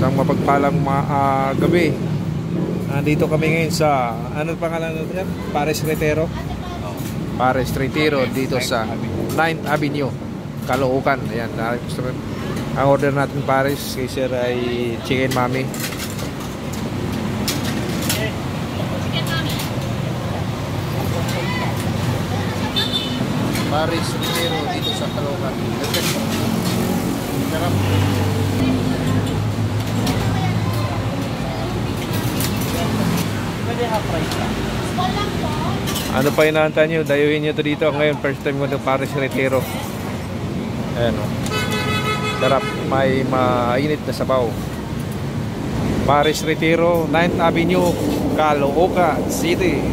Isang mapagpalang gabi. Nandito kami ngayon sa, ano pangalan natin? Pares Retiro. Pares Retiro dito sa 9th Avenue, Caloocan. Ayan, ang order natin Pares kay sir ay Chicken Mami. Pares Retiro dito sa Caloocan. Sarap. Ano pa inaantay nyo? Dayuhin nyo to dito. Ngayon, first time ko ng Pares Retiro. Ayan o. Sarap. May mainit na sabaw. Pares Retiro, 9th Avenue, Caloocan City.